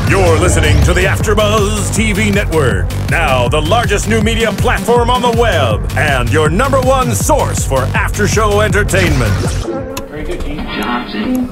You're listening to the AFTERBUZZ TV network. Now the largest new media platform on the web and your #1 source for after-show entertainment. Very good, Gene Johnson.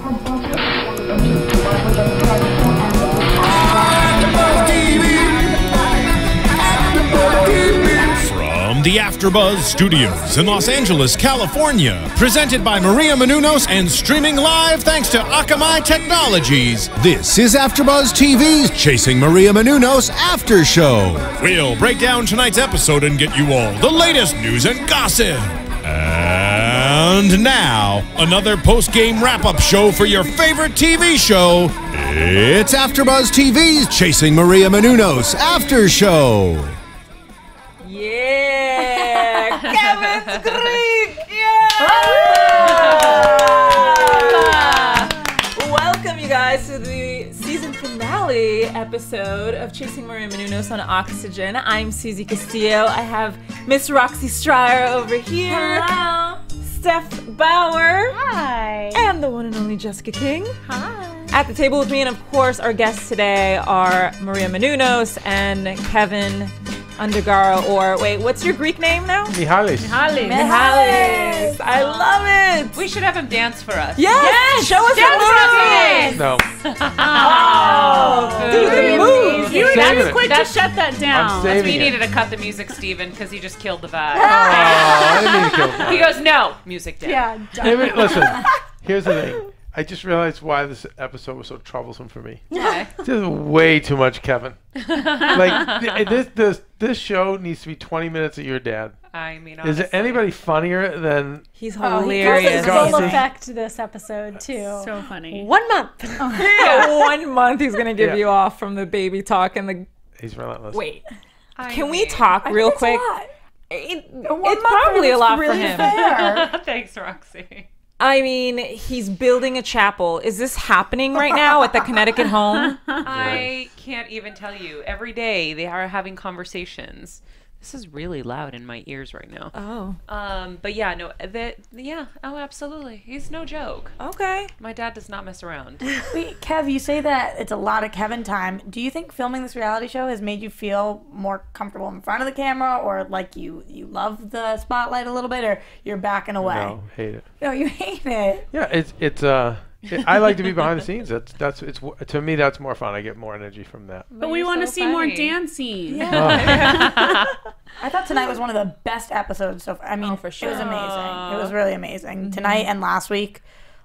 From the AFTERBUZZ Studios in Los Angeles, California, presented by Maria Menounos and streaming live thanks to Akamai Technologies. This is AFTERBUZZ TV's Chasing Maria Menounos After Show. We'll break down tonight's episode and get you all the latest news and gossip. And now, another post-game wrap-up show for your favorite TV show. It's AFTERBUZZ TV's Chasing Maria Menounos After Show. Yeah, Kevin's Greek. Yeah. Welcome, you guys, to the season finale episode of Chasing Maria Menounos on Oxygen. I'm Susie Castillo. I have Miss Roxy Striar over here. Hello. Steph Bauer. Hi. And the one and only Jessica King. Hi. At the table with me, and of course, our guests today are Maria Menounos and Keven Undergaro, or wait, what's your Greek name now? Mihalis. Mihalis. I love it. We should have him dance for us. Yes. Show us the No. Oh, do the moves. You were saving that it. quick to shut that down. I'm saving We it. needed to cut the music, Steven, because he just killed the vibe. Oh, I didn't mean to kill him. He goes, no, music down. Yeah. Hey, wait, listen, here's the thing. I just realized why this episode was so troublesome for me. Okay. There's way too much Kevin. Like, this show needs to be 20 minutes of your dad. I mean, Is there anybody funnier than... He's He hilarious. goes full Amazing. effect this episode too. so funny. 1 month. Yeah, 1 month he's gonna give Yeah. you off from the baby talk and the. He's relentless. Wait, I can we mean- talk real quick? It's probably a lot for him. Thanks, Roxy. I mean, he's building a chapel. Is this happening right now at the Connecticut home? I can't even tell you. Every day they are having conversations. This is really loud in my ears right now. Oh, But yeah, no, oh, absolutely. He's no joke. okay. My dad does not mess around. Wait, Kev, you say that it's a lot of Kevin time. Do you think filming this reality show has made you feel more comfortable in front of the camera, or like you love the spotlight a little bit, or you're backing away? No, hate it. No, you hate it. Yeah, I like to be behind the scenes. To me, that's more fun. I get more energy from that. But we want to see more dancing. Yeah. I thought tonight was one of the best episodes so far. I mean, for sure. it was amazing. It was really amazing. Tonight and last week,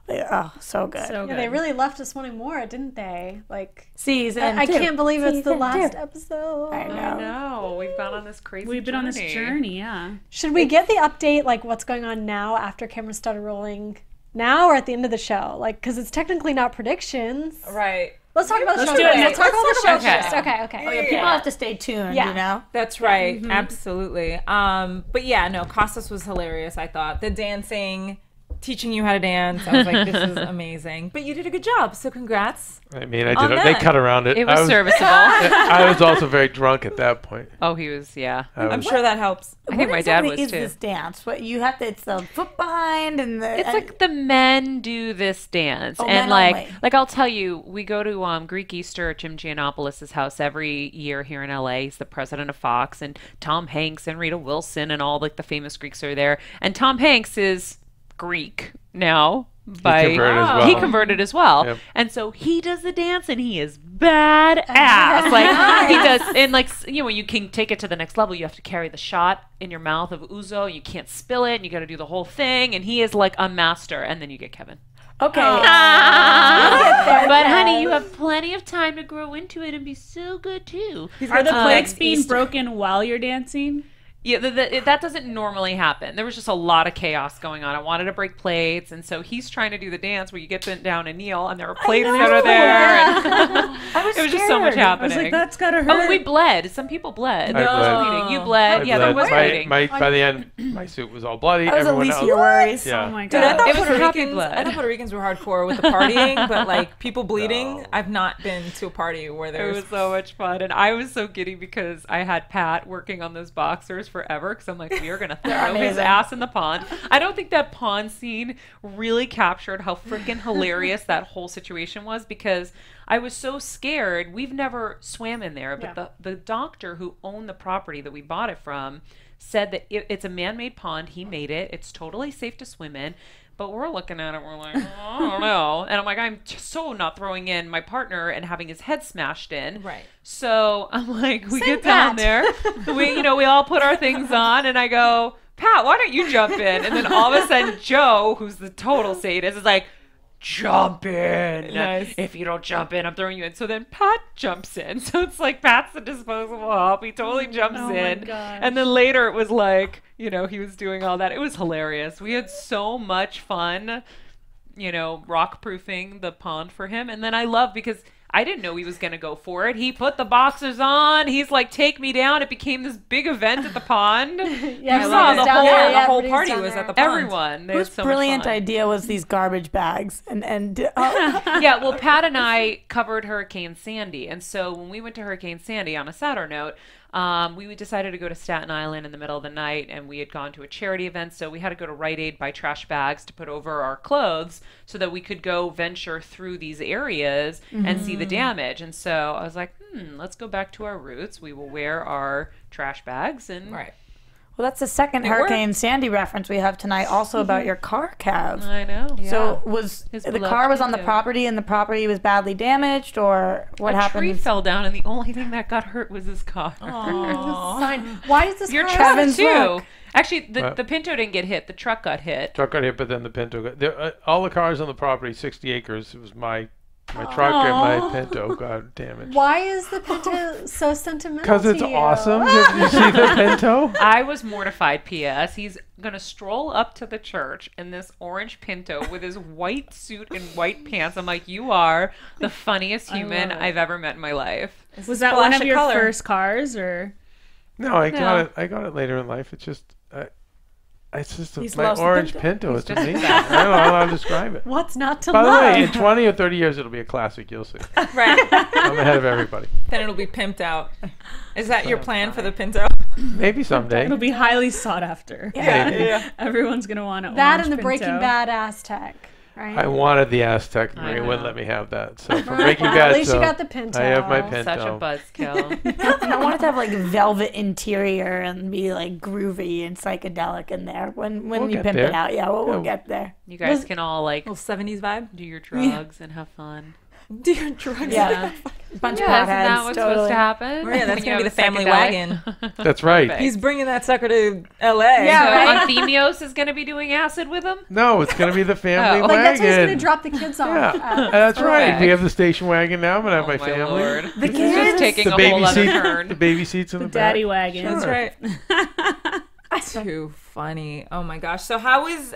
so good. So Yeah, good. they really left us wanting more, didn't they? Like, Season I two. can't believe it's the Season last two. episode. I know. I know. We've gone on this crazy We've been on this journey, yeah. Should we get the update, like what's going on now after cameras started rolling? Now or at the end of the show? Like, because it's technically not predictions. Right. Let's talk about the show. do it. Let's talk about the show Okay. first. Okay. Oh, yeah, people have to stay tuned, Yeah. you know? That's right. Absolutely. But yeah, no, Costas was hilarious, I thought. The dancing, teaching you how to dance. I was like, this is amazing. But you did a good job, so congrats. I mean, I On did. They that. cut around it. It was serviceable. I was also very drunk at that point. Oh, he was, yeah. I'm sure that helps. I think my dad was What too. is this dance? What you have to? It's the foot behind and the. It's like the men do this dance, Oh, and men like only. I'll tell you, we go to Greek Easter at Jim Giannopoulos' house every year here in LA. He's the president of Fox, and Tom Hanks and Rita Wilson and all like the famous Greeks are there. And Tom Hanks is Greek now. He converted as well. Yep. And so he does the dance and he is badass. Like he does, and like, you know, when you can take it to the next level, you have to carry the shot in your mouth of ouzo. You can't spill it and you got to do the whole thing. And he is like a master. And then you get Kevin. okay. But honey, you have plenty of time to grow into it and be so good too. Are the plates Like being Easter. broken while you're dancing? Yeah, that doesn't normally happen. There was just a lot of chaos going on. I wanted to break plates, and so he's trying to do the dance where you get bent down and kneel, and there are plates that are there. And it was just so much I happening. was like, that's gotta hurt. Oh, we bled. Some people bled. I There was bled. bleeding. You bled. Yeah, there was bleeding. By the end, my suit was all bloody. That was the Everyone least else. of your worries. Yeah. Oh my Dude, I god. thought It was Puerto happy Ricans. blood. I thought Puerto Ricans were hardcore with the partying, but like people bleeding. No. I've not been to a party where It there's. was so much fun, and I was so giddy because I had Pat working on those boxers forever because I'm like, we are going to throw his ass in the pond. I don't think that pond scene really captured how freaking hilarious that whole situation was because I was so scared. We've never swam in there, but the doctor who owned the property that we bought it from said that it's a man-made pond. He made it. It's totally safe to swim in. But we're looking at it, we're like, oh, I don't know. And I'm like, I'm just so not throwing in my partner and having his head smashed in. Right. So I'm like, we get down there. We all put our things on. And I go, Pat, why don't you jump in? And then all of a sudden, Joe, who's the total sadist, is like, jump in. Nice. If you don't jump in, I'm throwing you in. So then Pat jumps in. So it's like Pat's the disposable help. He totally jumps in. And then later it was like, he was doing all that. It was hilarious. We had so much fun, rock proofing the pond for him. And then I love because I didn't know he was going to go for it. He put the boxers on. He's like, take me down. It became this big event at the pond. Yeah, you saw the whole party was at the pond. Everyone. Whose brilliant idea was these garbage bags? Yeah, well, Pat and I covered Hurricane Sandy. And so when we went to Hurricane Sandy on a sadder note, we decided to go to Staten Island in the middle of the night, and we had gone to a charity event, so we had to go to Rite Aid, buy trash bags to put over our clothes so that we could go venture through these areas and see the damage. And so I was like, let's go back to our roots. We will wear our trash bags. And Well, that's the second Hurricane Sandy reference we have tonight, also about your car, Kev. I know. So the car was on the property and the property was badly damaged, or what happened? A tree fell down and the only thing that got hurt was his car. Why does this Your car truck have too? Actually, the Pinto didn't get hit. The truck got hit. Truck got hit, but then the Pinto got... all the cars on the property, 60 acres, it was my truck and my Pinto got damaged. Why is the Pinto so sentimental? Because it's awesome. Did you see the Pinto? I was mortified, P.S. He's going to stroll up to the church in this orange Pinto with his white suit and white pants. I'm like, you are the funniest human I've ever met in my life. Was that one of your first cars, or? No, I got it later in life. It's just... It's just my orange Pinto. It's amazing. I don't know how to describe it. What's not to love? By the way, in 20 or 30 years, it'll be a classic. You'll see. Right. I'm ahead of everybody. Then it'll be pimped out. Is that your plan for the Pinto? Maybe someday. It'll be highly sought after. Yeah. Everyone's going to want it. That and the Breaking Bad Aztec. Right? I wanted the Aztec. Maria wouldn't let me have that. So for Breaking Bad, at least you got the Pinto. I have my Pinto. Such a buzzkill. I want it to have like velvet interior and be like groovy and psychedelic in there when you pimp it out. Yeah, we'll get there. You guys can all like little 70s vibe. Do your drugs and have fun. Do your drugs. Yeah. Bunch of isn't potheads. that what's supposed to happen? Yeah, that's going to be the family wagon. That's right. He's bringing that sucker to L.A. Yeah, Anthemios is going to be doing acid with him? No, it's going to be the family wagon. Like, that's who's going to drop the kids off. Yeah, that's right. We have the station wagon now. I'm going to have my family. Lord. The kids? kids? Just taking the a baby whole other seat, turn. The baby seats in the back. Daddy wagon. Sure. That's right. Too funny. Oh, my gosh. So how is,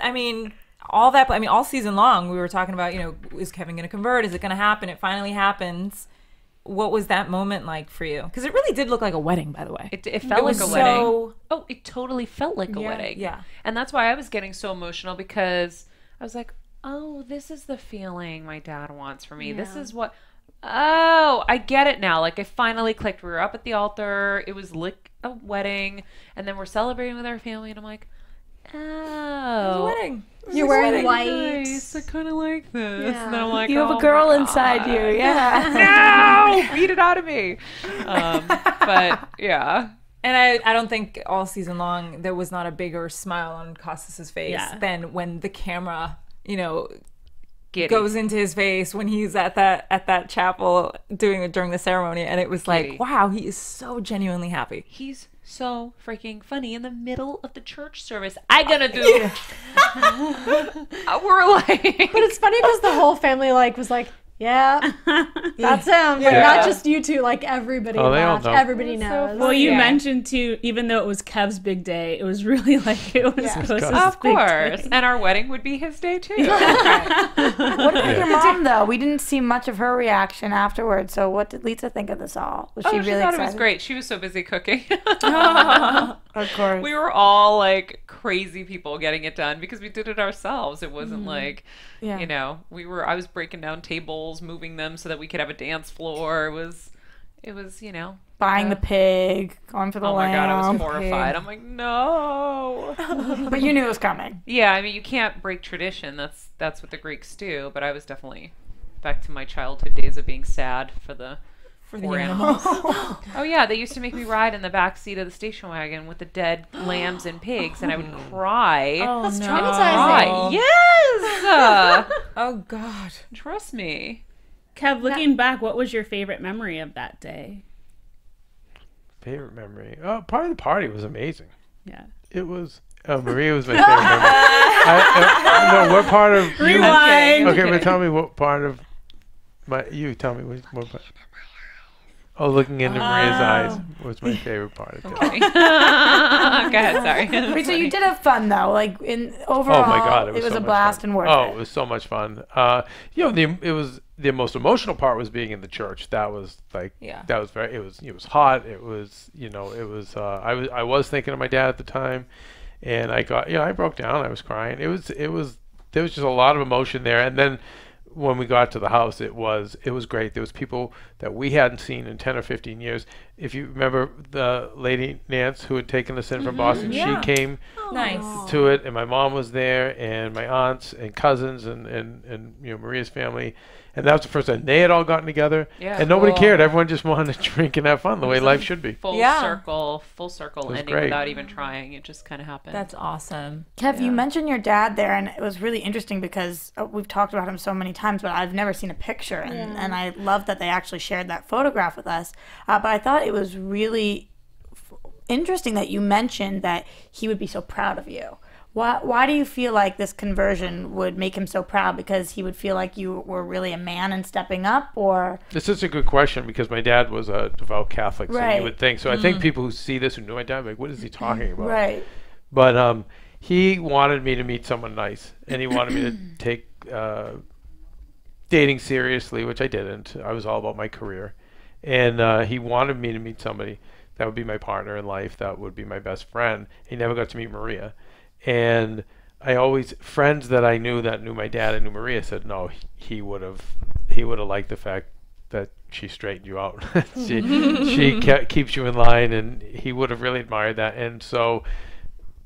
all that, all season long, we were talking about, is Kevin going to convert? Is it going to happen? It finally happens. What was that moment like for you? Because it really did look like a wedding, by the way. It felt like a wedding. Oh, it totally felt like a wedding. Yeah. And that's why I was getting so emotional, because I was like, oh, this is the feeling my dad wants for me. Yeah. This is what... Oh, I get it now. Like, I finally clicked. We were up at the altar. It was like a wedding. And then we're celebrating with our family. And I'm like, oh. It was a wedding. You're wearing white. Nice. I kind of like this. Yeah. And then I'm like, you have a girl inside you. Yeah. No, beat it out of me. But yeah. And I don't think all season long there was not a bigger smile on Costas' face than when the camera, goes into his face when he's at that chapel during the ceremony, and it was like, wow, he is so genuinely happy. He's so freaking funny in the middle of the church service. I gonna do. We're like, but it's funny because the whole family was like, yeah, that's him. Like, not just you two, like everybody laughed. Everybody knows. Well, you mentioned too, even though it was Kev's big day, it was really like it was Costas' of big course, day. And our wedding would be his day too. What about your mom though? We didn't see much of her reaction afterwards. So what did Lisa think of this all? Was she really thought excited? it was great. She was so busy cooking. Of course. We were all like crazy people getting it done because we did it ourselves. It wasn't like, I was breaking down tables, moving them so that we could have a dance floor. It was, buying the pig, going for the lamb. Oh my God, I was horrified. I'm like, no. But you knew it was coming. Yeah, I mean, you can't break tradition. That's what the Greeks do. But I was definitely back to my childhood days of being sad for the poor animals. Oh yeah, they used to make me ride in the back seat of the station wagon with the dead lambs and pigs, and I would cry. Oh, that's traumatizing. Yes. Oh God. Trust me. Kev, looking back, what was your favorite memory of that day? Favorite memory? Oh, part of the party was amazing. Yeah. It was. Oh, Maria was my favorite memory. No, what part of Rewind. Okay, but tell me what part of you tell me what part. Oh, looking into Maria's eyes was my favorite part of it. Okay. Go ahead, sorry. Wait, so you did have fun though, like overall. Oh my God, it was so a blast fun. and worth Oh, it. it was so much fun. It was the most emotional part was being in the church. That was that was very. It was hot. It was I was thinking of my dad at the time, and I broke down. I was crying. There was just a lot of emotion there, and then. When we got to the house, it was great. There was people that we hadn't seen in 10 or 15 years. If you remember the lady Nance who had taken us in from Boston, she came to it, and my mom was there, and my aunts and cousins, and Maria's family. And that was the first time they had all gotten together, and nobody cared. Everyone just wanted to drink and have fun the way life should be. Full circle ending great. without even trying. It just kind of happened. That's awesome. Kev, you mentioned your dad there, and it was really interesting because we've talked about him so many times, but I've never seen a picture, and I love that they actually shared that photograph with us. But I thought it was really interesting that you mentioned that he would be so proud of you. Why do you feel like this conversion would make him so proud? Because he would feel like you were really a man and stepping up, or? This is a good question because my dad was a devout Catholic, so you would think. So I think people who see this who knew my dad are like, what is he talking about? Right. But he wanted me to meet someone nice, and he wanted me to take dating seriously, which I didn't. I was all about my career. And he wanted me to meet somebody that would be my partner in life, that would be my best friend. He never got to meet Maria. And friends that I knew that knew my dad and knew Maria said, no, he would have liked the fact that she straightened you out. she keeps you in line, and he would have really admired that. And so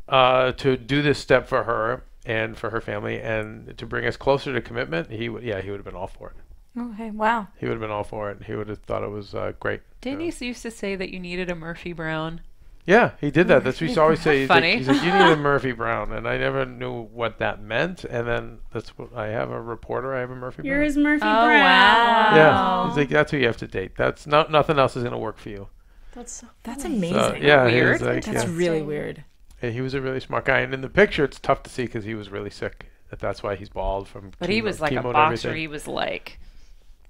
to do this step for her and for her family and to bring us closer to commitment, he would have been all for it. Okay, wow. He would have been all for it. He would have thought it was great. Didn't he used to say that you needed a Murphy Brown? Yeah, he did that. That's what he always say. He's Funny. He's like, you need a Murphy Brown, and I never knew what that meant. And then that's what I have a reporter. I have a Murphy Brown. Here's Murphy Brown. Wow. Yeah, he's like, that's who you have to date. That's nothing else is gonna work for you. That's amazing. So, yeah, Weird. Like, That's really weird. And he was a really smart guy, and in the picture, it's tough to see because he was really sick. That's why he's bald from. But he was like a boxer. He was like,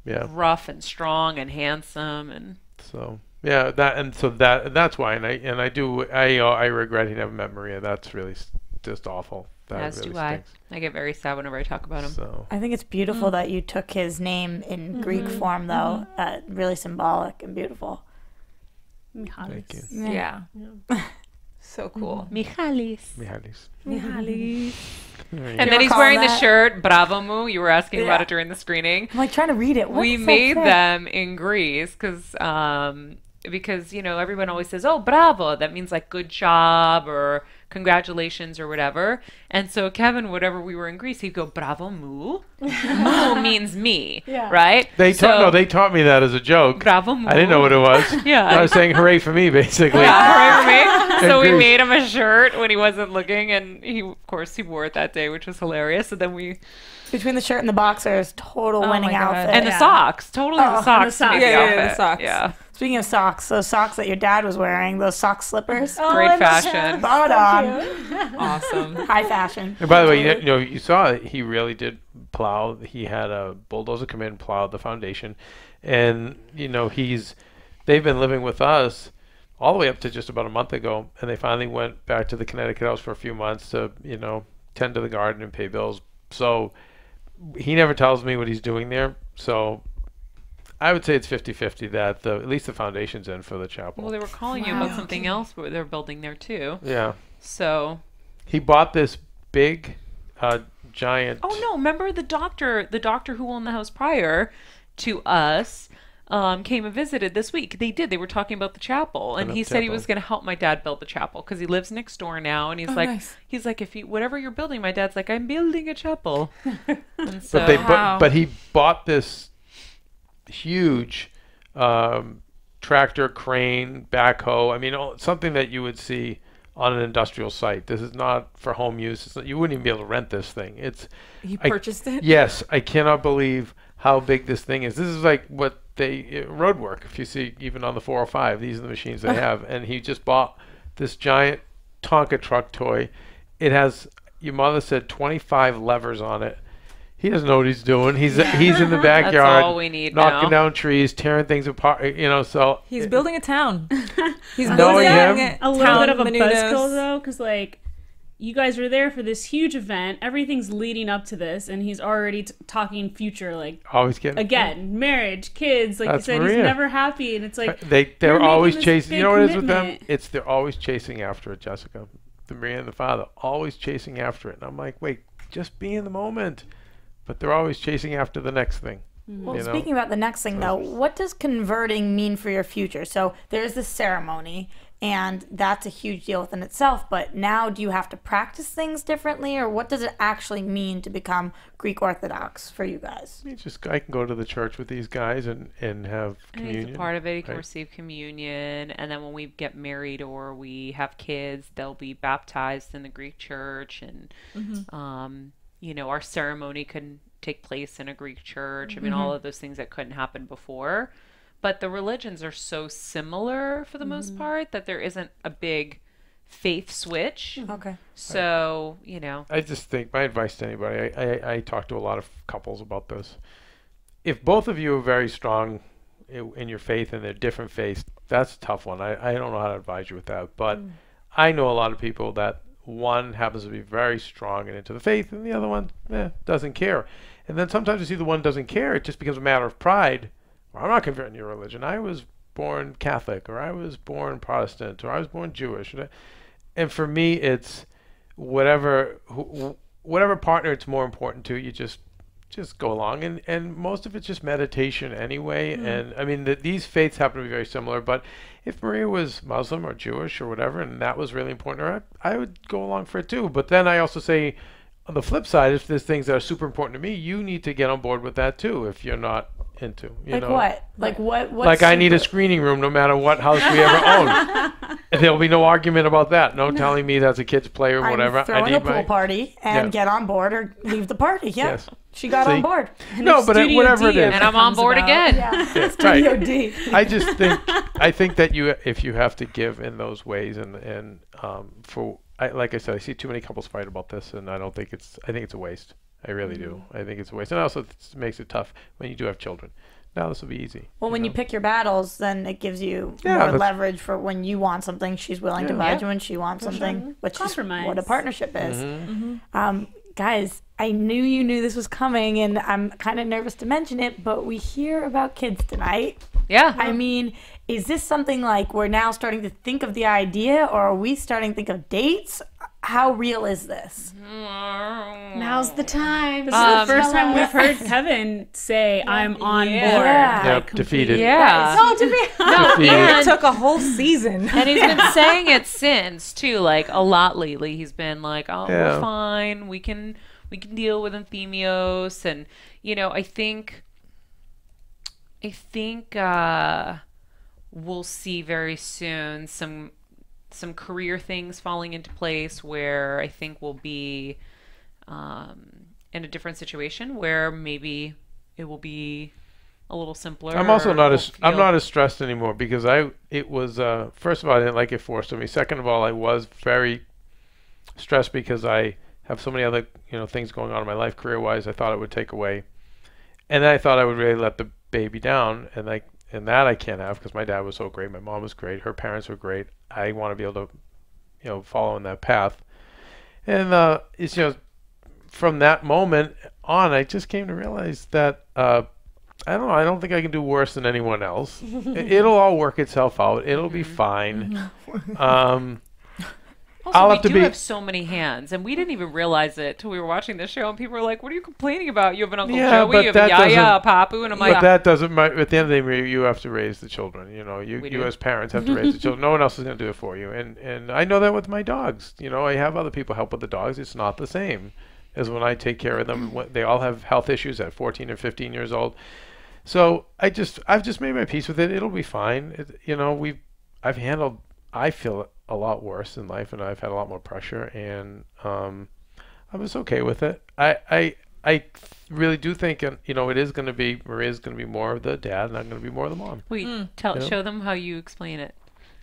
rough and strong and handsome, and so. Yeah, that's why, and I regret he never met Maria. That's really just awful. That as really do I. stinks. I get very sad whenever I talk about him. So I think it's beautiful that you took his name in Greek form, though. Really symbolic and beautiful. thank you, Yeah. So cool. Michalis. And You then he's recall wearing the that? shirt, Bravo Mu. You were asking about it during the screening. I'm like trying to read it. We made them in Greece because everyone always says, oh, bravo. That means like good job or congratulations or whatever. And so Kevin, whatever we were in Greece, he'd go, bravo mu. Mu means me, right? They taught me that as a joke. Bravo mu. I didn't know what it was. I was saying hooray for me, basically. Yeah, hooray for me. So we Greece. made him a shirt when he wasn't looking, and he wore it that day, which was hilarious. So then we... Between the shirt and the boxers, total winning outfit. And the socks. Totally the socks. And the socks. The socks. Yeah. Speaking of socks, those socks that your dad was wearing, those sock slippers. Great fashion. Spot on. Awesome. High fashion. And by the way, you saw he really did plow. He had a bulldozer come in and plow the foundation, and they've been living with us all the way up to just about a month ago, and they finally went back to the Connecticut house for a few months to tend to the garden and pay bills. So he never tells me what he's doing there. So I would say it's 50-50 that at least the foundation's in for the chapel. Well, they were calling you about something else, but they're building there too. Yeah. So he bought this big, giant. Oh no! Remember the doctor who owned the house prior to us? came and visited this week. They did. They were talking about the chapel, and he said he was going to help my dad build the chapel because he lives next door now. And he's he's like, if you whatever you're building, my dad's like, I'm building a chapel. And so, but he bought this huge tractor, crane, backhoe. I mean, something that you would see on an industrial site. This is not for home use. You wouldn't even be able to rent this thing. He purchased it? Yes, I cannot believe how big this thing is. This is like what road work. If you see even on the 405, these are the machines they have. And he just bought this giant Tonka truck toy. It has, your mother said, 25 levers on it. He doesn't know what he's doing. He's in the backyard. That's all we need knocking down trees, tearing things apart. So he's building a town. He's building a little bit of a buzzkill though, because like you guys were there for this huge event. Everything's leading up to this, and he's already talking future, like always getting again marriage, kids. Like That's you said, Maria. He's never happy, and it's like they're always chasing. You know what it is with them? commitment. They're always chasing after it, Jessica. The Maria and the father always chasing after it, and I'm like, wait, just be in the moment. But they're always chasing after the next thing. Well, speaking about the next thing, though, what does converting mean for your future? So there's this ceremony, and that's a huge deal within itself. But now do you have to practice things differently, or what does it actually mean to become Greek Orthodox for you guys? I can go to the church with these guys and have communion. It's a part of it. You can receive communion. And then when we get married or we have kids, they'll be baptized in the Greek church. And our ceremony couldn't take place in a Greek church. I mean, all of those things that couldn't happen before. But the religions are so similar for the most part that there isn't a big faith switch. Okay. So, I just think my advice to anybody, I talk to a lot of couples about this. If both of you are very strong in your faith and they're different faiths, that's a tough one. I don't know how to advise you with that. But I know a lot of people that one happens to be very strong and into the faith, and the other one doesn't care. And then sometimes you see the one doesn't care. It just becomes a matter of pride. Well, I'm not converting your religion. I was born Catholic, or I was born Protestant, or I was born Jewish. And for me, it's whatever partner it's more important to. You just go along, and most of it's just meditation anyway. And I mean, these faiths happen to be very similar, but if Maria was Muslim or Jewish or whatever, and that was really important to her, I would go along for it too. But then I also say, on the flip side, if there's things that are super important to me, you need to get on board with that too. If you're not into, what? Like I need a screening room no matter what house we ever own. And there'll be no argument about that. No telling me that's a kid's play or whatever. I'm throwing a pool party and get on board or leave the party. Yeah. Yes. She got on board. No, but whatever it is. And I'm on board again. Yeah. Studio D. I think that if you have to give in those ways and like I said, I see too many couples fight about this, and I think it's a waste. I really do. I think it's a waste. And also it makes it tough when you do have children. Now this will be easy. Well, when you pick your battles, then it gives you more leverage for when you want something, she's willing to budge. When she wants something, which is what a partnership is. Guys, I knew you knew this was coming, and I'm kind of nervous to mention it, but we hear about kids tonight. Yeah. I mean, is this something like we're now starting to think of the idea, or are we starting to think of dates? How real is this? Now's the time. This is the first time we've heard Kevin say, I'm on board. Yep, defeated. Yeah. It took a whole season. And he's been saying it since, too, like a lot lately. He's been like, we're fine. We can deal with Anthemios. And, I think we'll see very soon some career things falling into place where I think we'll be in a different situation where maybe it will be a little simpler. I'm also not as stressed anymore because it was first of all, I didn't like it forced on me. Second of all, I was very stressed because I have so many other things going on in my life career wise. I thought it would take away, and then I thought I would really let the baby down, and that I can't have because my dad was so great, my mom was great, her parents were great. I want to be able to follow in that path, and it's from that moment on, I just came to realize that I don't know. I don't think I can do worse than anyone else. It'll all work itself out. It'll be fine. Also, we have so many hands, and we didn't even realize it till we were watching the show, and people were like, what are you complaining about? You have an Uncle Joey, you have a Yaya, a Papu, and I'm like... But that doesn't... At the end of the day, you have to raise the children. You know, you as parents have to raise the children. No one else is going to do it for you. And I know that with my dogs. You know, I have other people help with the dogs. It's not the same as when I take care of them. They all have health issues at 14 or 15 years old. So I've just made my peace with it. It'll be fine. I've handled... I feel a lot worse in life, and I've had a lot more pressure, and I was okay with it. I really do think, it is going to be, Maria's going to be more of the dad, and I'm going to be more of the mom. Wait, show them how you explain it.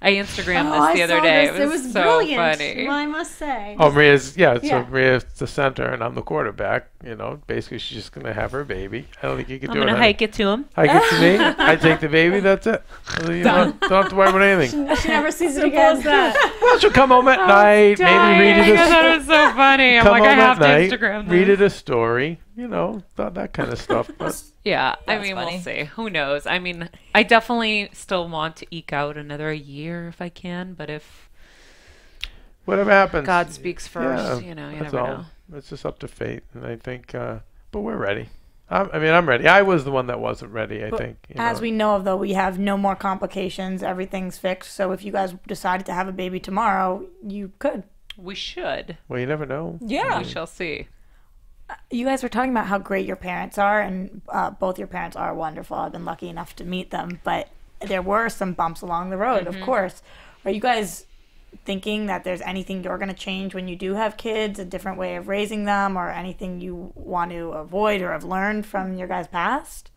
I Instagrammed this the other day. It was so brilliant. Funny. Well, I must say. Oh, so Maria's the center and I'm the quarterback. Basically she's just gonna have her baby. I don't think you can do it. I'm gonna hike it to him. Hike it to me. I take the baby. That's it. Don't have to worry about anything. She never sees it again. Well, she'll come home at night. Maybe read it. I thought it was so funny. I'm like, I have to Instagram this. Read it a story. That kind of stuff. But yeah, I mean, we'll see. Who knows? I mean, I definitely still want to eke out another year if I can, but if whatever happens, God speaks first, you never know. It's just up to fate, and I think, but we're ready. I'm ready. I was the one that wasn't ready, I think. As we know of, though, we have no more complications. Everything's fixed. So if you guys decided to have a baby tomorrow, you could. We should. Well, you never know. Yeah. We shall see. You guys were talking about how great your parents are, and both your parents are wonderful. I've been lucky enough to meet them, but there were some bumps along the road, of course. Are you guys thinking that there's anything you're going to change when you do have kids, a different way of raising them, or anything you want to avoid or have learned from your guys' past?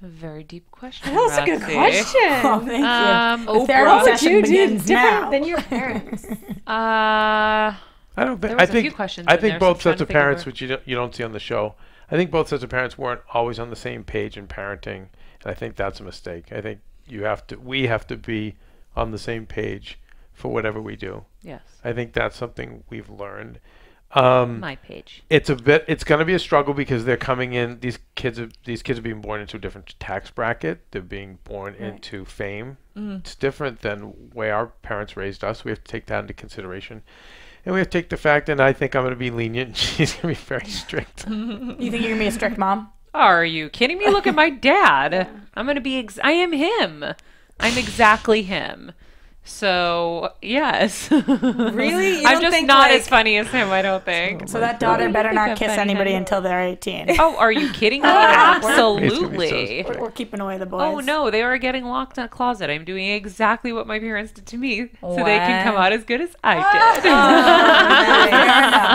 A very deep question. That was a good question. Oh, thank you. What would you do different than your parents? I don't think. There was a few questions. I think both sets of parents, which you don't see on the show, I think both sets of parents weren't always on the same page in parenting, and I think that's a mistake. I think we have to be on the same page for whatever we do. Yes. I think that's something we've learned. My page. It's going to be a struggle because they're coming in. These kids are being born into a different tax bracket. They're being born into fame. It's different than the way our parents raised us. We have to take that into consideration. And we have to take the fact, and I think I'm going to be lenient. She's going to be very strict. You think you're going to be a strict mom? Are you kidding me? Look at my dad. Yeah. I'm going to be, I am him. I'm exactly him. So, yes. Really? I'm just not as funny as him, I don't think. So that daughter better not kiss anybody until they're 18. Oh, are you kidding me? Absolutely. We're keeping away the boys. Oh, no. They are getting locked in a closet. I'm doing exactly what my parents did to me so they can come out as good as I did.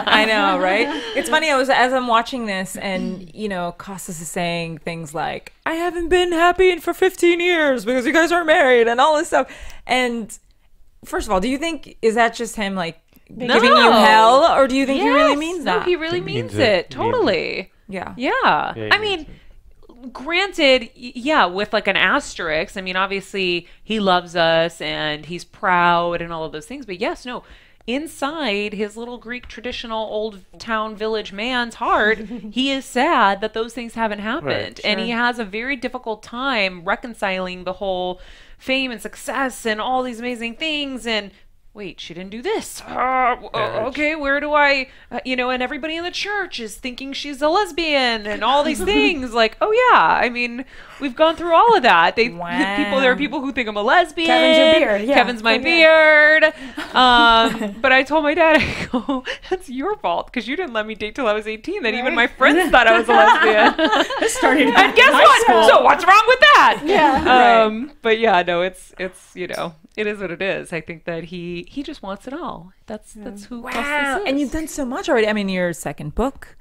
I know, right? It's funny. As I'm watching this and, Costas is saying things like, I haven't been happy for 15 years because you guys aren't married and all this stuff. And first of all, do you think, is that just him giving you hell, or do you think he really means that? No, he really means it. Totally. Yeah. Yeah. I mean, granted, with an asterisk. I mean, obviously he loves us and he's proud and all of those things. But inside his little Greek traditional old town village man's heart, he is sad that those things haven't happened. Right, sure. And he has a very difficult time reconciling the whole fame and success and all these amazing things, and wait, she didn't do this. Okay, where do I, and everybody in the church is thinking she's a lesbian and all these things. I mean, we've gone through all of that. There are people who think I'm a lesbian. Kevin's your beard. Yeah. Kevin's my beard. But I told my dad, I go, that's your fault because you didn't let me date till I was 18. That even my friends thought I was a lesbian. And guess what? So what's wrong with that? Yeah. But yeah, no, it's it is what it is. I think that he just wants it all. That's who Costas is. And you've done so much already. I mean, your second book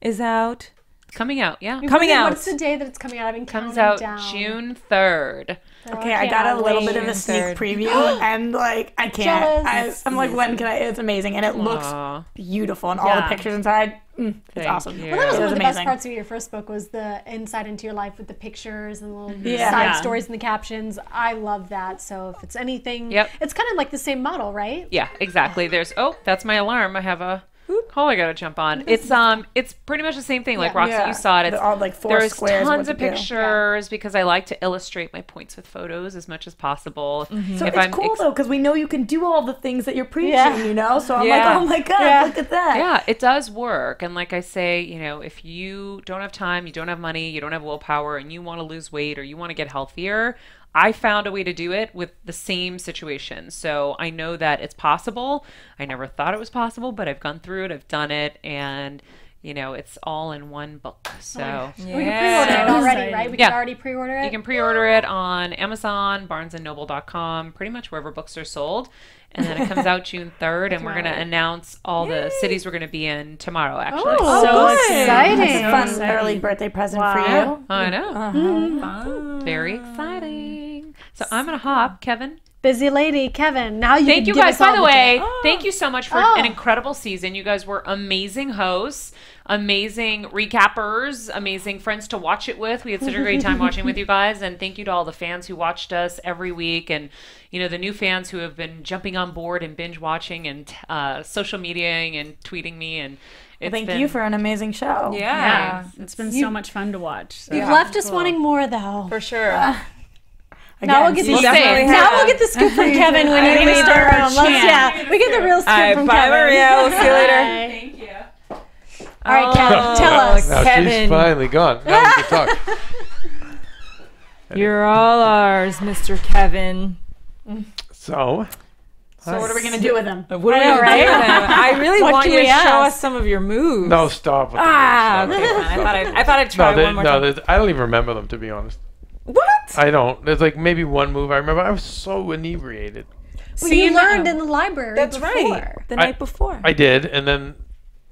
is out. Coming out, yeah. Coming out. What's the day that it's coming out? I've been counting down. Comes out June 3rd. Okay, I got a little bit of a sneak preview, and I can't. I'm like, when can I? It's amazing, and it looks beautiful, and all the pictures inside. It's awesome. Well, that was one of the best parts of your first book, was the insight into your life with the pictures and the little side stories and the captions. I love that. So if it's anything, it's kind of like the same model, right? Yeah, exactly. There's that's my alarm. I have a Oh, I gotta jump on. It's pretty much the same thing. Like Roxy, you saw it. It's all like 4 there's squares. tons of pictures because I like to illustrate my points with photos as much as possible. So it's cool though because we know you can do all the things that you're preaching. You know, so I'm like, oh my god, look at that. Yeah, it does work. And like I say, you know, if you don't have time, you don't have money, you don't have willpower, and you want to lose weight or you want to get healthier, I found a way to do it with the same situation. So I know that it's possible. I never thought it was possible, but I've gone through it. I've done it. And, you know, it's all in one book. So we can pre-order it already, right? We can already pre-order it? You can pre-order it on Amazon, barnesandnoble.com, pretty much wherever books are sold. And then it comes out June 3rd, and we're going to announce all the cities we're going to be in tomorrow, actually. Oh, so exciting. That's a fun early birthday present for you. I know. Very exciting. So I'm going to hop, Kevin. Busy lady, Kevin. Now thank you guys. By the way, thank you so much for an incredible season. You guys were amazing hosts, amazing recappers, amazing friends to watch it with. We had such a great time watching with you guys. And thank you to all the fans who watched us every week. And, you know, the new fans who have been jumping on board and binge watching and social mediaing and tweeting me. And thank you for an amazing show. Yeah. It's been so much fun to watch. So. You've left us wanting more, though. For sure. Now we'll get the scoop from Kevin when we leave the room. We get the real scoop from Kevin. Bye, Maria. We'll see you later. Thank you. All right, Kevin, tell us. Now Kevin. she's finally gone. Now we can talk. You're all ours, Mr. Kevin. So what are we going to do with him? What are we going to do with him? I really want you to show us some of your moves. No, stop. With okay, fine. I thought I'd try one more time. I don't even remember them, to be honest. What? I don't. There's like maybe one move I remember. I was so inebriated. Well, you learned in the library. That's right. The night before. I did, and then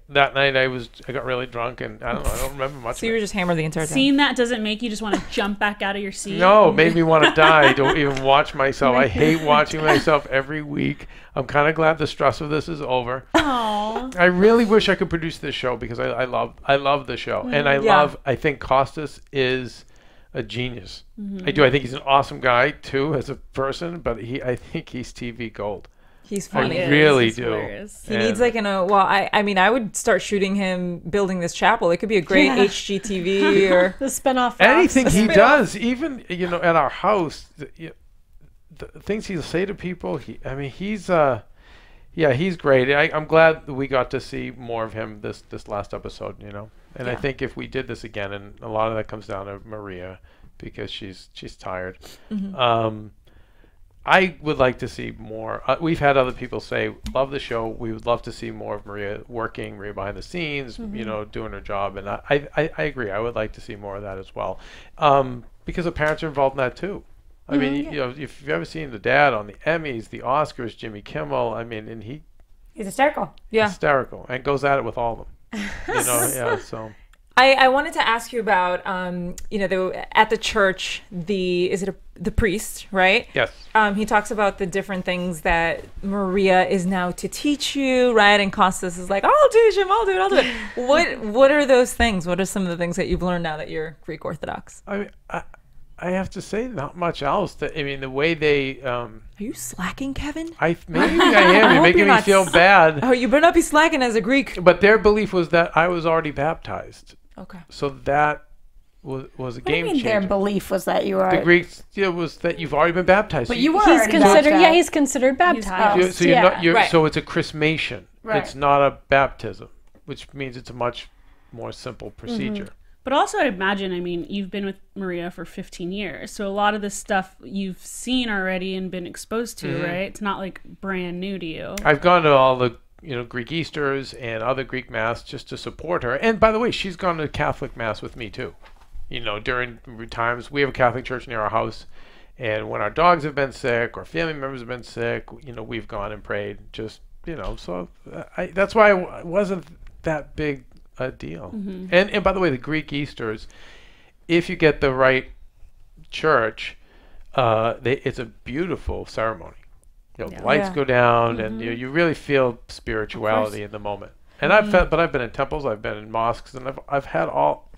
that night I got really drunk, and I don't know. I don't remember much. So you were just hammered the entire time. Seeing that doesn't make you just want to jump back out of your seat. No, it made me want to die. Don't even watch myself. I hate watching myself every week. I'm kind of glad the stress of this is over. Aww. I really wish I could produce this show because I love the show, and I think Costas is a genius. I do. I think he's an awesome guy too as a person, but I think he's TV gold. He's funny. I really do. He needs like I mean, I would start shooting him building this chapel. It could be a great HGTV or the spinoff. Anything he does, even at our house, the things he'll say to people. He's great. I'm glad that we got to see more of him this last episode. And I think if we did this again, and a lot of that comes down to Maria because she's tired. I would like to see more. We've had other people say, love the show. We would love to see more of Maria Maria behind the scenes, doing her job. And I agree. I would like to see more of that as well. Because the parents are involved in that too. I mean, if you've ever seen the dad on the Emmys, the Oscars, Jimmy Kimmel, and he's hysterical. Yeah. Hysterical. And goes at it with all of them. So. I wanted to ask you about, at the church, the priest, right? Yes. He talks about the different things that Maria is now to teach you, right? And Costas is like, I'll teach him, I'll do it. What are those things? What are some of the things that you've learned now that you're Greek Orthodox? I have to say, not much else. The way they... Are you slacking, Kevin? Maybe I am. You're making me feel bad. Oh, you better not be slacking as a Greek. But their belief was that I was already baptized. Okay. So that was a game changer. Their belief was that you are... The Greeks was that you've already been baptized. But you were he's considered baptized. So it's a chrismation. Right. It's not a baptism, which means it's a much more simple procedure. But also, I'd imagine, you've been with Maria for 15 years. So a lot of this stuff you've seen already and been exposed to, right? It's not like brand new to you. I've gone to all the Greek Easters and other Greek Mass just to support her. And by the way, she's gone to Catholic Mass with me too. During times, we have a Catholic church near our house. And when our dogs have been sick or family members have been sick, we've gone and prayed. Just, so that's why it wasn't that big a deal. And by the way, the Greek Easters, if you get the right church, it's a beautiful ceremony. Lights go down, and you really feel spirituality in the moment. And I've been in temples, I've been in mosques, and I've had all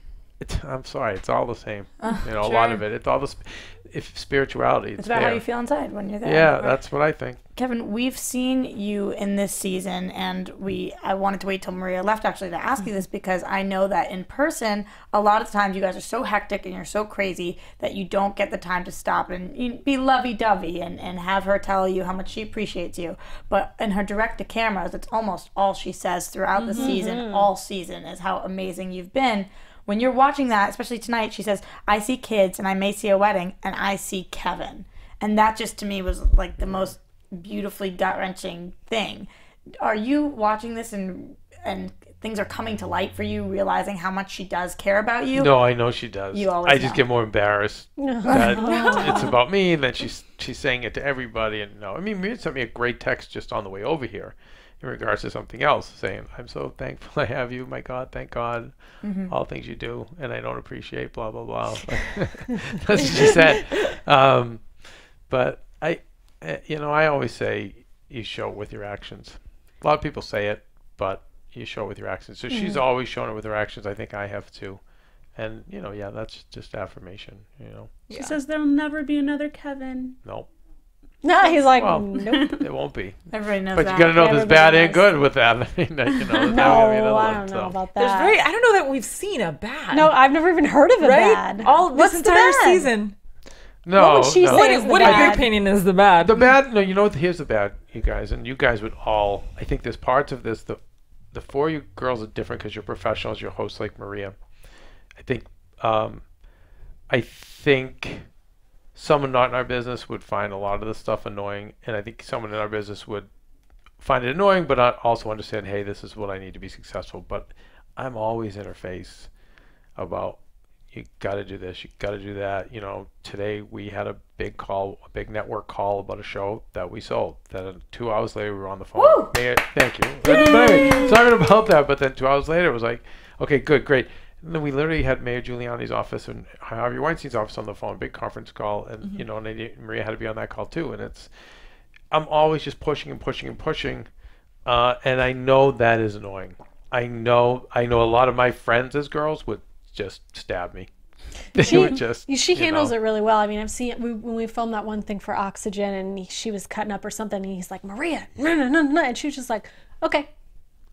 I'm sorry, it's all the same. You know, a lot of it. It's all the if spirituality. It's about there. how you feel inside when you're there. Yeah, right? That's what I think. Kevin, we've seen you in this season, and I wanted to wait till Maria left actually to ask you this, because I know that in person, a lot of times you guys are so hectic and you're so crazy that you don't get the time to stop and be lovey-dovey and have her tell you how much she appreciates you. But in her direct-to-camera, it's almost all she says throughout the season, all season, is how amazing you've been. When you're watching that, especially tonight, she says, I see kids and I may see a wedding and I see Kevin. And that just to me was like the most beautifully gut-wrenching thing. Are you watching this and things are coming to light for you, realizing how much she does care about you? No, I know she does. You always I just get more embarrassed that it's about me and that she's saying it to everybody. And no, I mean, Maria sent me a great text just on the way over here in regards to something else, saying, I'm so thankful I have you, my God, thank God, all things you do, and I don't appreciate, blah, blah, blah. That's what she said. But I always say you show it with your actions. A lot of people say it, but you show it with your actions. So she's always shown it with her actions. I think I have too. And, that's just affirmation, She says there'll never be another Kevin. Nope. No, he's like, nope. It won't be. Everybody knows but that. you got to know there's bad and knows. good with that. I mean, No, I don't know about that. I don't know that we've seen a bad. No, I've never even heard of a bad. All this entire season. No. What would she say is the what in your opinion is the bad? The bad, no, you know what, here's the bad, you guys, and you guys would all, I think there's parts of this, the four of you girls are different because you're professionals, you're hosts like Maria. I think someone not in our business would find a lot of this stuff annoying, and I think someone in our business would find it annoying, but also understand, hey, this is what I need to be successful. But I'm always in her face about, you got to do this, you got to do that. Today we had a big network call about a show that we sold. Then 2 hours later we were on the phone. Thank you. Sorry about that, but then 2 hours later it was like, okay, good, great. And then we literally had Mayor Giuliani's office and Harvey Weinstein's office on the phone, big conference call, and and Maria had to be on that call too. And I'm always just pushing and pushing and pushing, and I know that is annoying. I know a lot of my friends as girls would just stab me. She handles it really well. I mean, I've seen when we filmed that one thing for Oxygen, and she was cutting up or something, and he's like, Maria, no, and she was just like, okay.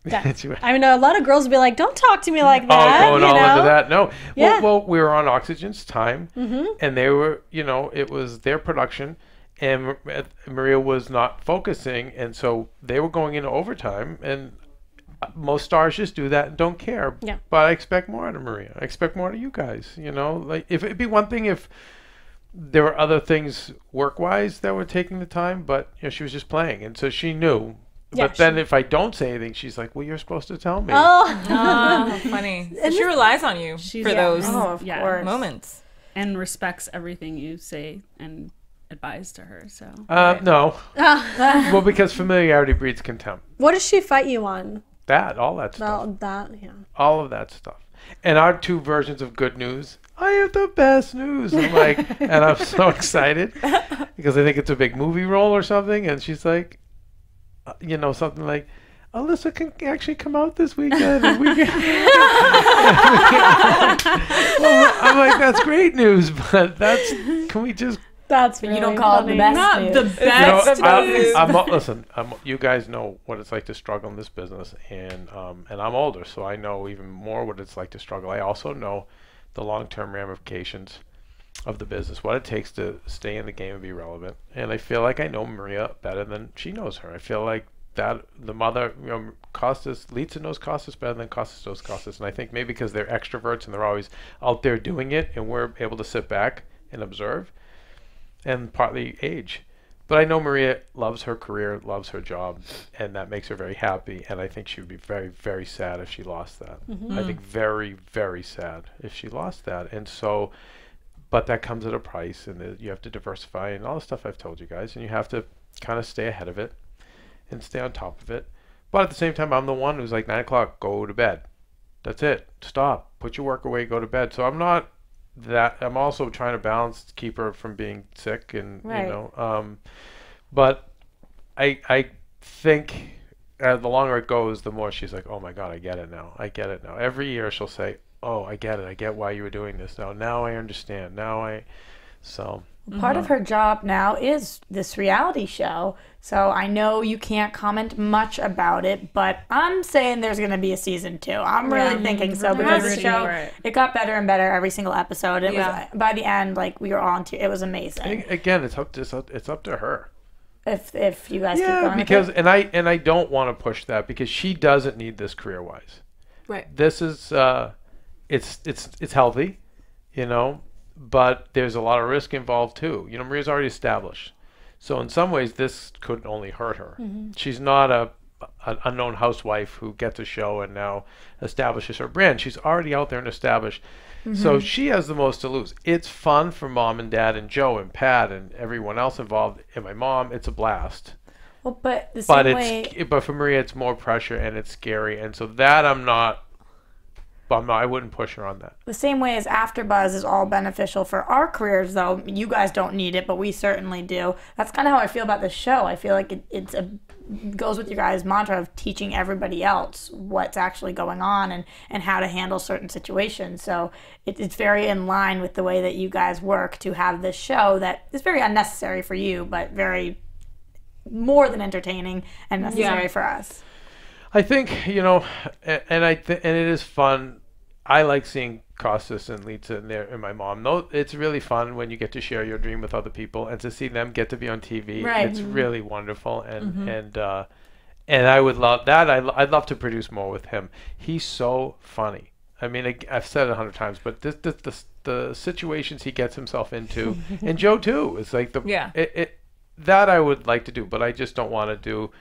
I mean, a lot of girls would be like, don't talk to me like that. Going all into that. No. Yeah. Well, we were on Oxygen's time, and they were, it was their production, and Maria was not focusing, and so they were going into overtime, and most stars just do that and don't care. Yeah. But I expect more out of Maria. I expect more out of you guys. Like if it'd be one thing if there were other things work-wise that were taking the time, but she was just playing, and so she knew. Yeah, but then if I don't say anything, she's like, well, you're supposed to tell me. Oh, funny. So she relies on you for those moments. And respects everything you say and advise to her. So no. Well, because familiarity breeds contempt. What does she fight you on? All that stuff. Yeah. All of that stuff. And our two versions of good news, I have the best news. I'm like, and I'm so excited because I think it's a big movie role or something. And she's like, something like, Alyssa can actually come out this weekend. And we can well, I'm like, that's great news, but can we just... That's really you don't call funny. it the best Not news. the best news. Listen, you guys know what it's like to struggle in this business, and I'm older, so I know even more what it's like to struggle. I also know the long-term ramifications of the business, what it takes to stay in the game and be relevant. And I feel like I know Maria better than she knows her. I feel like that the mother, Costas, Litsa knows Costas better than Costas knows Costas. And I think maybe because they're extroverts and they're always out there doing it, and we're able to sit back and observe, and partly age. But I know Maria loves her career, loves her job, and that makes her very happy. And I think she would be very, very sad if she lost that. I think very, very sad if she lost that. And so, but that comes at a price, and you have to diversify and all the stuff I've told you guys, and you have to kind of stay ahead of it and stay on top of it. But at the same time, I'm the one who's like, 9 o'clock, go to bed. That's it. Stop. Put your work away, go to bed. So I'm not that. I'm also trying to balance, keep her from being sick, and but I think the longer it goes, the more she's like, oh my God, I get it now. Every year she'll say, oh, I get it. I get why you were doing this. Now I understand. Part of her job now is this reality show. So I know you can't comment much about it, but I'm saying there's going to be a season 2. I'm really thinking so, because the show, it got better and better every single episode. It was, by the end, like, we were all into it. Was amazing. Again, it's up to her. If you guys keep going because with it. and I don't want to push that, because she doesn't need this career-wise. Right. This is it's healthy, you know, but there's a lot of risk involved too. You know, Maria's already established. So in some ways, this could only hurt her. She's not an unknown housewife who gets a show and now establishes her brand. She's already out there and established. So she has the most to lose. It's fun for mom and dad and Joe and Pat and everyone else involved. And my mom, it's a blast. Well, but the same way... But for Maria, it's more pressure and it's scary. And so that I wouldn't push her on that. The same way as AfterBuzz is all beneficial for our careers, though. You guys don't need it, but we certainly do. That's kind of how I feel about the show. I feel like it goes with your guys' mantra of teaching everybody else what's actually going on and how to handle certain situations. So it's very in line with the way that you guys work to have this show that is very unnecessary for you, but very more than entertaining and necessary for us. I think, you know, and it is fun. I like seeing Costas and Lisa and my mom. No, it's really fun when you get to share your dream with other people and to see them get to be on TV. Right. It's really wonderful, and I would love that. I'd love to produce more with him. He's so funny. I mean, I've said it 100 times, but the situations he gets himself into, and Joe too. It's like that I would like to do, but I just don't want to do.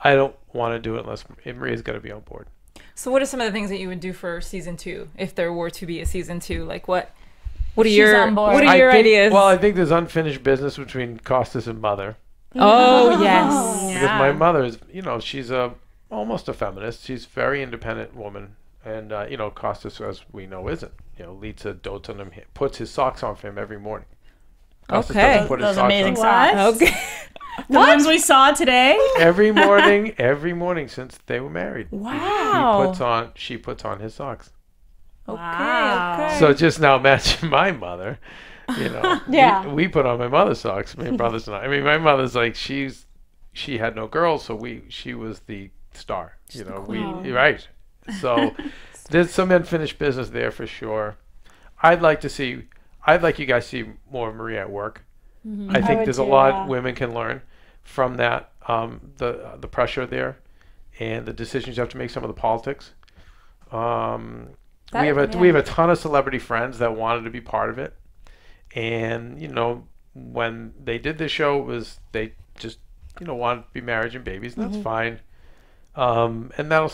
I don't want to do it unless Maria's got to be on board. So what are some of the things that you would do for season 2 if there were to be a season 2? Like what are your ideas? Well, I think there's unfinished business between Costas and Mother. Oh, yes. Because my mother is, you know, she's almost a feminist. She's a very independent woman. And, you know, Costas, as we know, isn't. You know, Lisa dotes on him, puts his socks on for him every morning. Costas doesn't put his socks on. Socks. Okay. The ones we saw today? Every morning since they were married. Wow. She puts on his socks. Okay. So just now imagine my mother, you know. We put on my mother's socks, my brothers and I. I mean, my mother's like, she had no girls, so she was the star, you know. Right. So there's some unfinished business there for sure. I'd like you guys to see more of Maria at work. I think there's a lot women can learn from that, the pressure there and the decisions you have to make, some of the politics. We have a ton of celebrity friends that wanted to be part of it. And, you know, when they did this show, they just, you know, wanted to be marriage and babies, and that's fine. And that's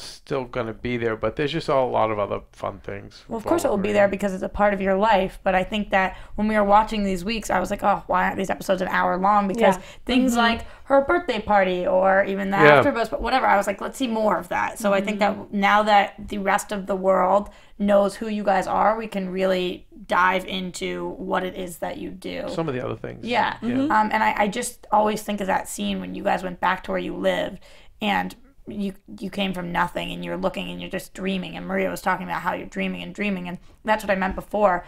still going to be there, but there's just a lot of other fun things. Well, of course it will be there because it's a part of your life, but I think that when we were watching these weeks, I was like, oh, why aren't these episodes an hour long? Because things like her birthday party or even the AfterBuzz, but whatever, I was like, let's see more of that. So I think that now that the rest of the world knows who you guys are, we can really dive into what it is that you do. Some of the other things. Yeah. And I just always think of that scene when you guys went back to where you lived. And you came from nothing, and you're looking, and you're just dreaming. And Maria was talking about how you're dreaming, and that's what I meant before.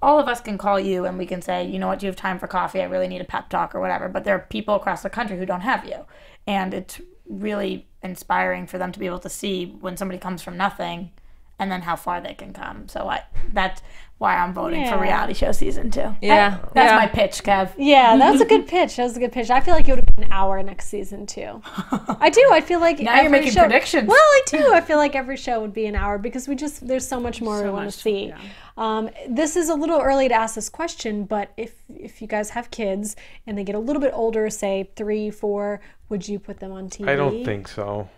All of us can call you, and we can say, you know what, do you have time for coffee? I really need a pep talk or whatever. But there are people across the country who don't have you, and it's really inspiring for them to be able to see when somebody comes from nothing, and then how far they can come. So that's why I'm voting for reality show season 2. Yeah. That's my pitch, Kev. Yeah, that was a good pitch. I feel like it would have been an hour next season 2. I do. I feel like now you're making predictions. Well, I do. I feel like every show would be an hour because there's so much more we want to see. Yeah. This is a little early to ask this question, but if you guys have kids and they get a little bit older, say 3, 4, would you put them on TV? I don't think so.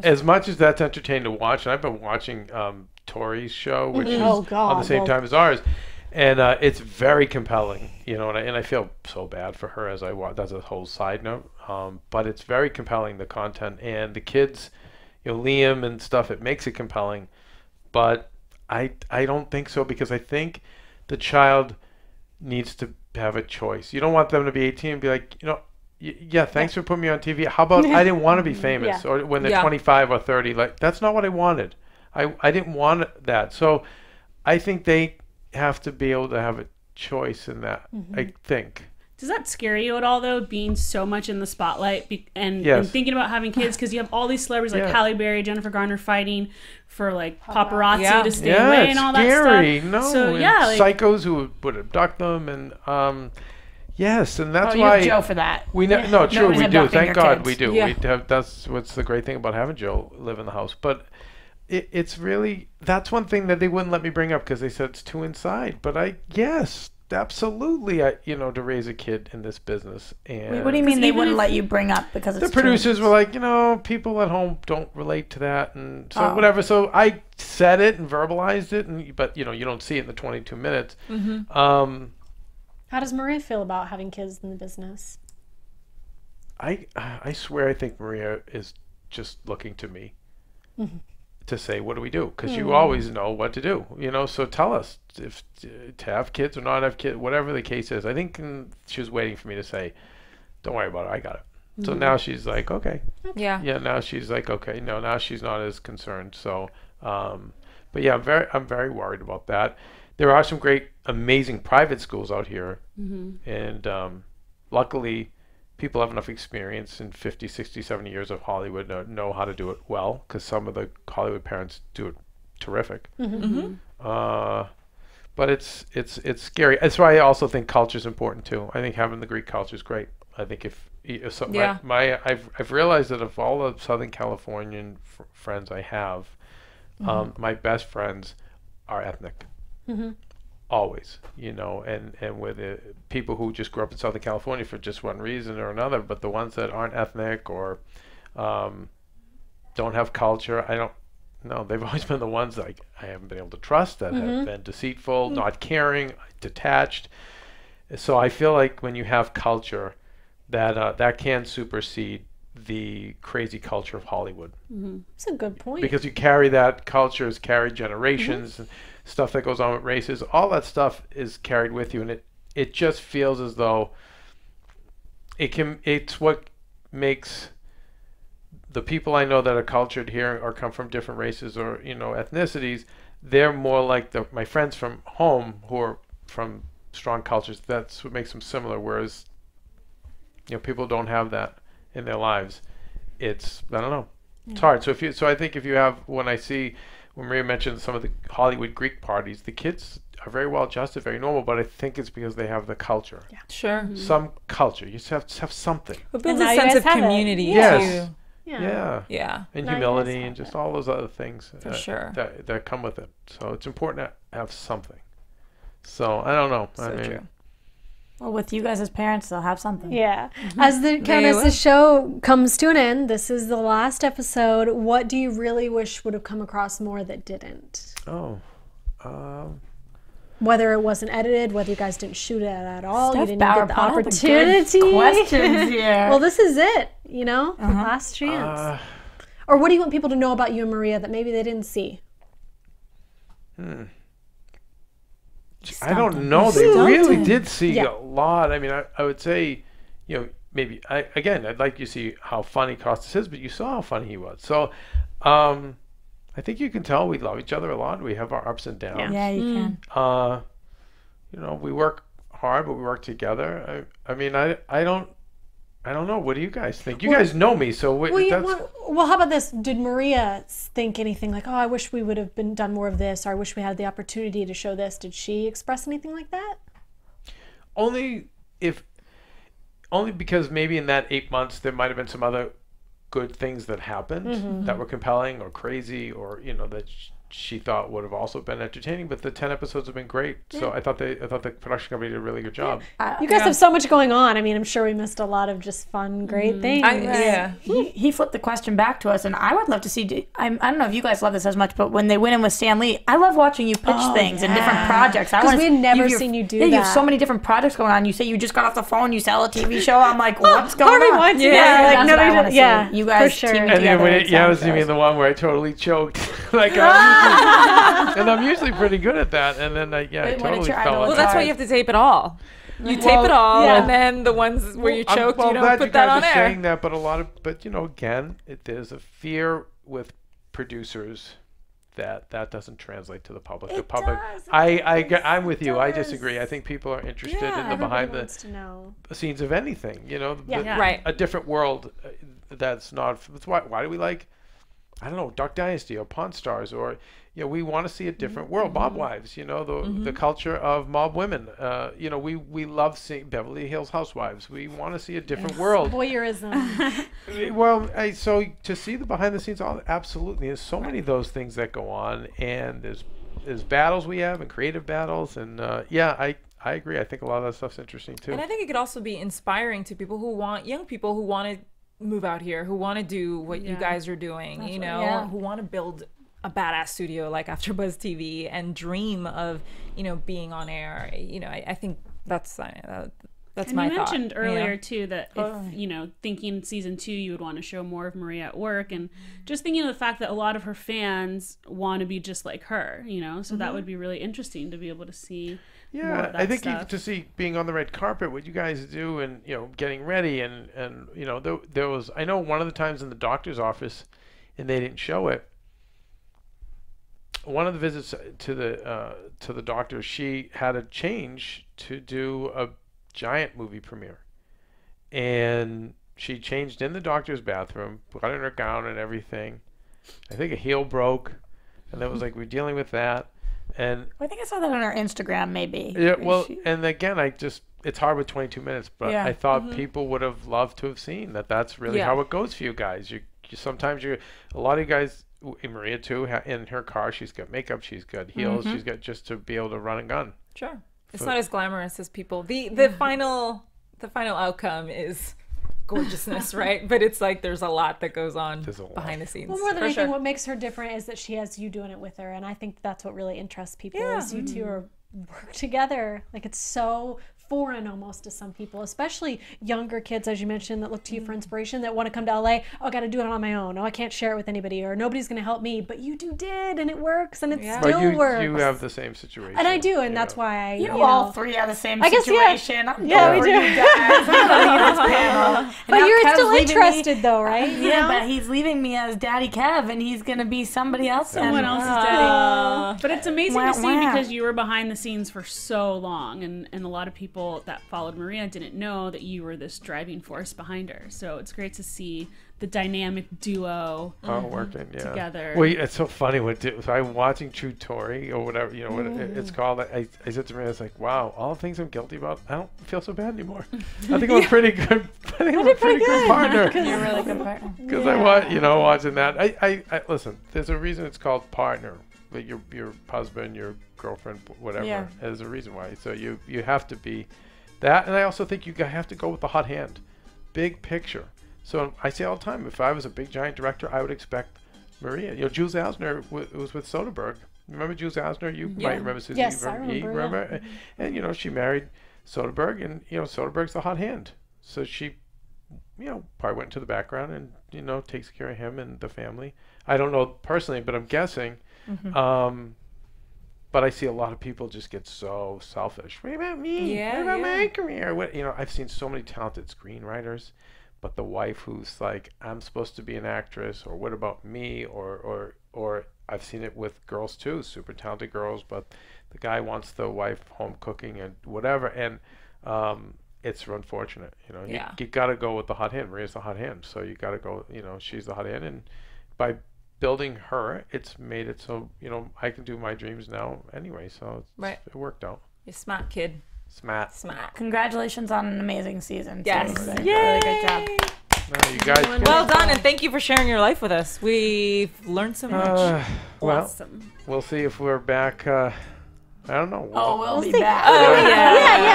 As much as that's entertaining to watch, and I've been watching Tori's show, which is on the same time as ours, and it's very compelling, you know, and I feel so bad for her as I watch. That's a whole side note, but it's very compelling, the content, and the kids, you know, Liam and stuff, it makes it compelling, but I don't think so, because I think the child needs to have a choice. You don't want them to be 18 and be like, you know, thanks for putting me on TV. How about I didn't want to be famous, or when they're 25 or 30, like, that's not what I wanted. I didn't want that. So I think they have to be able to have a choice in that. I think. Does that scare you at all, though, being so much in the spotlight and thinking about having kids? Because you have all these celebrities like Halle Berry, Jennifer Garner fighting for like paparazzi to stay away and all that stuff. No, so psychos who would abduct them and yes, and that's you why have Joe for that. We no, true, we do. Thank God kids. we do. We have. That's what's the great thing about having Joe live in the house, but. It's really, that's one thing that they wouldn't let me bring up because they said it's too inside. But absolutely, to raise a kid in this business. And wait, what do you mean they wouldn't let you bring up because it's the producers were like, people at home don't relate to that, and so whatever. So I said it and verbalized it, but you don't see it in the 22 minutes. How does Maria feel about having kids in the business? I swear I think Maria is just looking to me. To say, what do we do? Because you always know what to do, so tell us if to have kids or not have kids, whatever the case is. I think she was waiting for me to say, don't worry about it, I got it. So now she's like, okay. Now she's like, okay. No, now she's not as concerned. So but yeah, I'm very worried about that. There are some great amazing private schools out here, and luckily people have enough experience in 50, 60, 70 years of Hollywood to know how to do it well, because some of the Hollywood parents do it terrific. But it's scary. That's why I also think culture is important too. I think having the Greek culture is great. I think if I've realized that of all the Southern Californian friends I have, my best friends are ethnic. Always, and with people who just grew up in Southern California for just one reason or another, but the ones that aren't ethnic or don't have culture, I don't know. They've always been the ones that I haven't been able to trust, that have been deceitful, not caring, detached. So I feel like when you have culture, that can supersede the crazy culture of Hollywood. That's a good point. Because you carry that culture, is carried generations. Stuff that goes on with races, all that stuff is carried with you, and it just feels as though it's what makes the people I know that are cultured here or come from different races or ethnicities. They're more like my friends from home who are from strong cultures. That's what makes them similar, whereas people don't have that in their lives. It's, I don't know, it's hard. So I think if you have, when Maria mentioned some of the Hollywood Greek parties, the kids are very well adjusted, very normal, but I think it's because they have the culture. Yeah, sure. Some culture. You just have to have something. It builds a sense of community too. Yeah. And humility and just all those other things for sure that come with it. So it's important to have something. So I don't know. So true. Well, with you guys as parents, they'll have something. Yeah. As the show comes to an end, this is the last episode. What do you really wish would have come across more that didn't? Whether it wasn't edited, whether you guys didn't shoot it at all, you didn't get the opportunity. Questions here. Well, this is it. Last chance. Or what do you want people to know about you and Maria that maybe they didn't see? I don't know. They really did see a lot. I mean, I would say, maybe I'd like you to see how funny Costas is, but you saw how funny he was. So, I think you can tell we love each other a lot. We have our ups and downs. Yeah, you can. We work hard, but we work together. I mean, I don't know. What do you guys think? You guys know me, so well, how about this? Did Maria think anything like, "Oh, I wish we would have done more of this," or "I wish we had the opportunity to show this"? Did she express anything like that? Only because maybe in that 8 months there might have been some other good things that happened that were compelling or crazy, or that she thought would have also been entertaining. But the 10 episodes have been great. So I thought the production company did a really good job. You guys have so much going on. I mean, I'm sure we missed a lot of just fun, great things. He flipped the question back to us, and I would love to see. I don't know if you guys love this as much, but when they went in with Stan Lee, I love watching you pitch things and different projects. Because we had never seen you do that. You have so many different projects going on. You say you just got off the phone, you sell a TV show. I'm like, what's going on? Once, you guys for sure. teaming and together. Then was me the one where I totally choked. And I'm usually pretty good at that, and then I totally fell. Well, that's why you have to tape it all. You tape it all, and then the ones where you choked, you don't put that on air. Saying that, but again, there's a fear with producers that doesn't translate to the public. The public, I'm with you. I disagree. I think people are interested in the behind the scenes of anything. You know, a different world that's not. That's why do we like, I don't know, Duck Dynasty or Pawn Stars, or you know, we want to see a different world. Mob Wives, you know, the culture of mob women. You know, we love seeing Beverly Hills Housewives. We want to see a different world. Voyeurism. Well, so to see the behind the scenes, absolutely. There's so many of those things that go on, and there's battles we have and creative battles, and I agree. I think a lot of that stuff's interesting too. And I think it could also be inspiring to people who want, young people who want to move out here, who want to do what you guys are doing. That's who want to build a badass studio like AfterBuzz TV and dream of, you know, being on air. You know, I think that's my thought. You mentioned earlier too that if, you know, thinking season 2 you would want to show more of Maria at work, and just thinking of the fact that a lot of her fans want to be just like her, you know, so that would be really interesting to be able to see. Yeah, I think to see being on the red carpet, what you guys do, and you know, getting ready, and you know, there was, I know one of the times in the doctor's office, and they didn't show it. One of the visits to the doctor, she had a change to do a giant movie premiere, and she changed in the doctor's bathroom, put on her gown and everything. I think a heel broke, and that was like, we're dealing with that. And I think I saw that on her Instagram, maybe. Yeah, well, and again, it's hard with 22 minutes, but I thought people would have loved to have seen that. That's really how it goes for you guys. You sometimes a lot of you guys, Maria too, in her car, she's got makeup, she's got heels, she's got, just to be able to run and gun. Sure, it's not as glamorous as people. The final outcome is gorgeousness, right? But it's like there's a lot that goes on behind the scenes. Well, more than anything, what makes her different is that she has you doing it with her, and I think that's what really interests people. Is you two are work together. Like, it's so foreign almost to some people, especially younger kids, as you mentioned, that look to you for inspiration, that want to come to LA. Oh, I got to do it on my own. Oh, I can't share it with anybody, or nobody's going to help me. But you did, and it works, and it still works. You have the same situation, and I do, and that's why you all three have the same situation. We do. You guys. But you're still interested, though, right? Yeah, but he's leaving me as Daddy Kev, and he's going to be somebody else. Someone else's daddy. But it's amazing to see because you were behind the scenes for so long, and a lot of people that followed Maria didn't know that you were this driving force behind her. So it's great to see the dynamic duo working together. Well, it's so funny so I'm watching True Story or whatever, you know, what it's called. I said to Maria, I was like, wow, all the things I'm guilty about, I don't feel so bad anymore. I think I was pretty good. I think I'm a pretty good partner. You're a really good partner. Because I watch, you know, watching that. I listen, there's a reason it's called partner. But your husband, your girlfriend, whatever, there's a reason why. So you have to be that, and I also think you have to go with the hot hand, big picture. So I say all the time, if I was a big giant director, I would expect Maria. You know, Jules Asner was with Soderbergh. Remember Jules Asner? You might remember Susie. Yes, I remember. And you know, she married Soderbergh, and you know, Soderbergh's the hot hand. So she, you know, probably went into the background and, you know, takes care of him and the family. I don't know personally, but I'm guessing. But I see a lot of people just get so selfish. What about me? What about my career? What, you know, I've seen so many talented screenwriters, but the wife who's like, I'm supposed to be an actress, or what about me? Or I've seen it with girls too, super talented girls, but the guy wants the wife home cooking and whatever, and it's unfortunate. You know, you got to go with the hot hand. Maria's the hot hand, so you got to go. You know, she's the hot hand, and by building her, it's made it so, you know, I can do my dreams now anyway, so it worked out. You're smart, kid. Smart. Congratulations on an amazing season. Yes. Really good job. No, you guys well done, and thank you for sharing your life with us. We've learned so much. Well, we'll see if we're back. I don't know. We'll be back.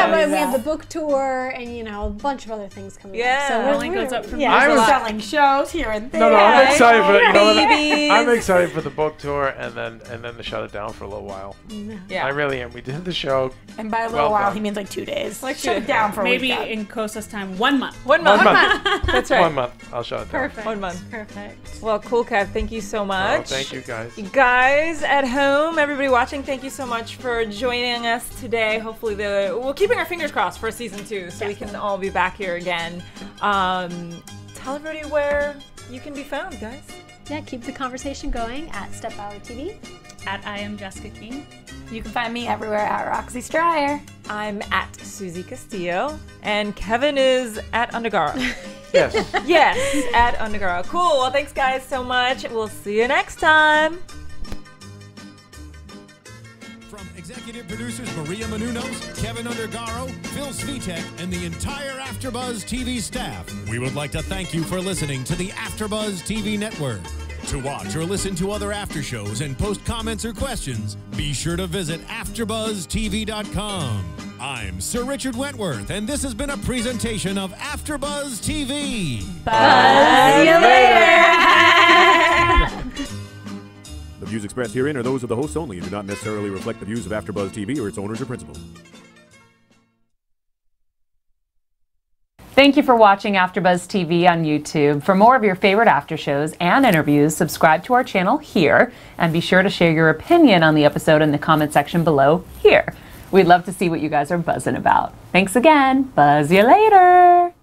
But we have the book tour and, you know, a bunch of other things coming up. So it only goes up from I was selling shows here and there. No, I'm excited for I'm excited for the book tour and then to shut it down for a little while. Yeah, I really am. We did the show, and by a little while, he means like 2 days. Like shut it down for maybe a week. in Costas time, 1 month. 1 month. 1 month. That's right. 1 month. I'll shut it down. Perfect. 1 month. Perfect. Well, cool, Kev. Thank you so much. Thank you, guys. You guys at home, everybody watching, thank you so much for joining us today. Hopefully we're keeping our fingers crossed for season 2, so we can all be back here again. Tell everybody where you can be found, guys. Yeah, keep the conversation going at Step Bauer TV. At I am Jessica King. You can find me everywhere at Roxy Striar. I'm at Susie Castillo. And Kevin is at Undergaro. Yes. Yes, at Undergaro. Cool. Well, thanks, guys, so much. We'll see you next time. From executive producers Maria Menounos, Keven Undergaro, Phil Svitek, and the entire AfterBuzz TV staff, we would like to thank you for listening to the AfterBuzz TV network. To watch or listen to other after shows and post comments or questions, be sure to visit AfterBuzzTV.com. I'm Sir Richard Wentworth, and this has been a presentation of AfterBuzz TV. Buzz you later! The views expressed herein are those of the hosts only and do not necessarily reflect the views of AfterBuzz TV or its owners or principals. Thank you for watching AfterBuzz TV on YouTube. For more of your favorite after shows and interviews, subscribe to our channel here, and be sure to share your opinion on the episode in the comment section below here. We'd love to see what you guys are buzzing about. Thanks again. Buzz you later.